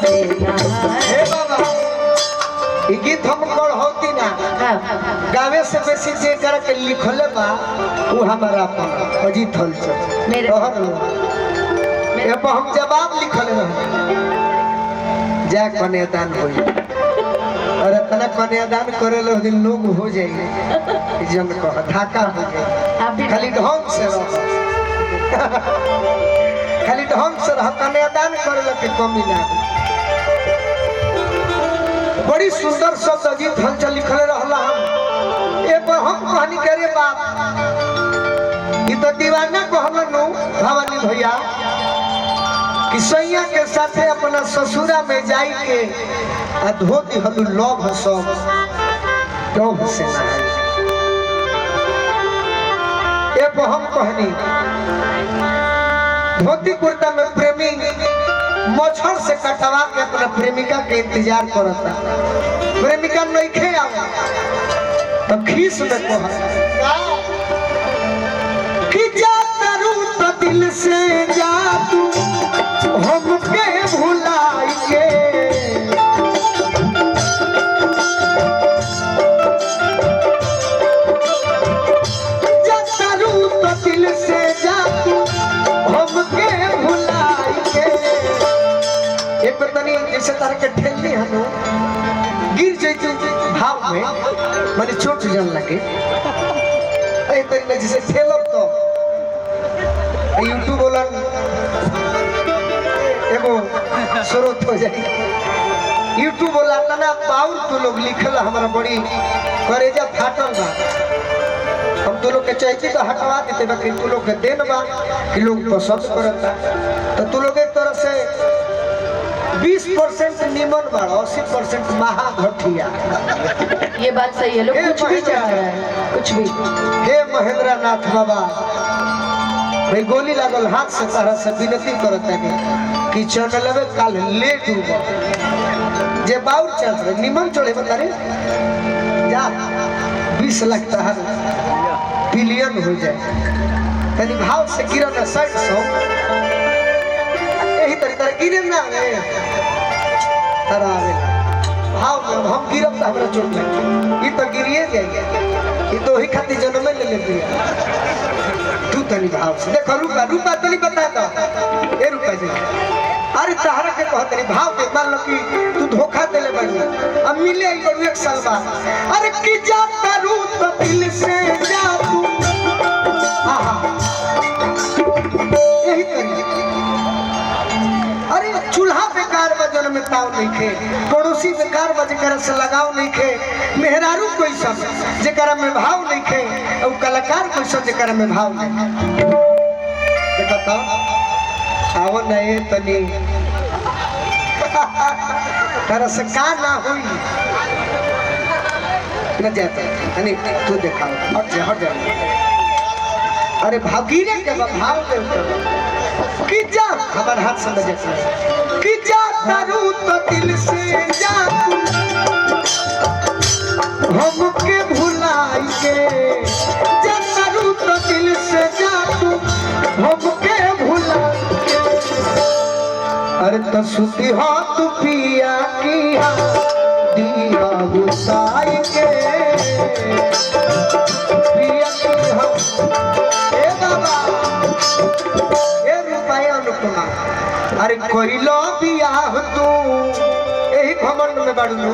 हे बाबा ई गीत हम कौन होती ना गावे से बेसी जे कर के लिखले बा वो हमारा अपन अजीत हल मेरे ए पर हम जवाब लिखले रह जा कन्यादान होई और तना कन्यादान करे लो दिन लोग हो जाएंगे जन को ढाका हो जाए खाली ढंग से रह खाली ढंग से रह कन्यादान करे लो के कमी ना बड़ी सुंदर शब्द अजीत हलचल लिखले रहला हम ए पर हम कहानी करे बाप ई तो दीवाना कहलनु भवानी भैया कि सैया के साथे अपना ससुरा में जाई के अधोती हलु लोभ सब लोभ से ना ए पर हम कहनी धोती कुर्ता में प्रेमी मच्छर से कटवा के अपना प्रेमिका के इंतजार करता प्रेमिका नहीं खे आवा तो खीस में कहा कि जा करूं तो दिल से जा तू हमके भुलाई के जा करूं तो दिल से जा तू हमके भुलाई के एक बतनी जैसे तार के ठेलनी हनु गिर जैतु भाव में माने चोट जन लगे ए तरी में जैसे ठेलब तो यूट्यूब वाला एगो स्रोत हो जाए यूट्यूब वाला तना पाउर तो लोग लिखल हमारा बड़ी करेजा फाटल बा हम तो लोग के चाहती तो हटवा देते बाकी तू लोग के देन बा कि लोग पसंद करता तो तू लोग एक तरह से 20% निमन बाड़ 80% महा घटिया ये बात सही है लोग कुछ भी चाह रहा है कुछ भी हे महेंद्र नाथ बाबा भाई गोली लागल हाथ से तारा से विनती करता है कि चैनल में काल ले डूब जे बाउर चल रहे निमन चढ़े बता रे जा 20 लाख तहर बिलियन हो जाए तनी भाव से गिरा ना 100 यही तरीका गिरे ना रे तारा आवे भाव में हम गिरब तो हमरा चोट लगे ई तो गिरिए जाएगा ई तो ही खाती जन्म ले ले दिया तू तनी भाव से देखो रुपा रुपा तनी बता दो ए रुपा जी अरे तहरा के कहत नहीं भाव के मान लो कि तू धोखा देले बड़ी अब मिले आई को 1 साल बाद अरे की जा करूं तो दिल से जा तू आहा यही तरीका अरे चूल्हा बेकार बजन में ताव नहीं खे पड़ोसी बेकार बज कर से लगाव नहीं खे मेहरारू कोई सब जेकरा में भाव नहीं खे और कलाकार कोई सब जेकरा में भाव नहीं देखा तो आवो नहीं तनी कर से का ना हुई न जाता अनि तू दिखाओ हट जा अरे भागीरे के भाव दे कि जा हमारे हाथ से बजे कि जा करूं तो दिल से जा हमके भुलाई के जा करूं तो दिल से जा हमके भुलाई के अरे तो सुती हो तू पिया किया दिया गुसाई के पिया की ए बाबा अरे कोई लो बियाह तू यही घमंड में बाड़ू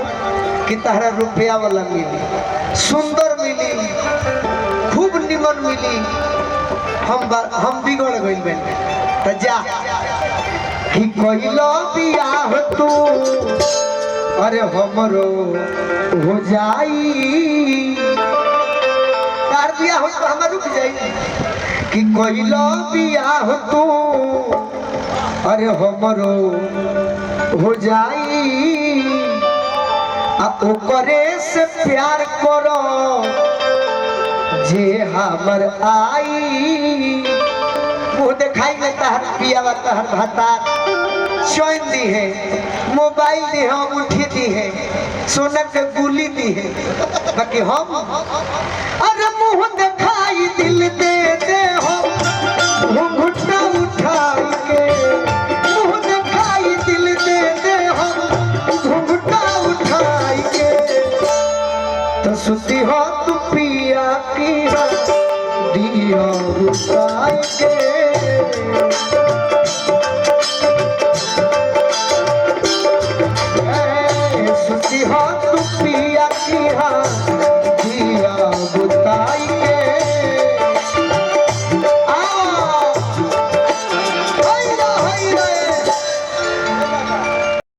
कि तारा रुपया वाला मिली सुंदर मिली खूब निमन मिली हम बिगड़ गइल बने त जा कि कोई लो बियाह तू अरे हमरो हो जाई तार बियाह हो तो हम रुक जाई कि कोई लो बियाह तू अरे हमरो हो जाई आ ओकरे से प्यार करो जे हमर आई वो दिखाई में तहर पियावा तहर भाता चैन दी है मोबाइल दी है अंगूठी दी है सोना के गुली दी है बाकी हम अरे मुंह दिखाई दिल दे दे हो घुटना उठाई के मुंह दिखाई दिल दे दे हो दिया बुझाई के सुखी हो तू पिया की हाँ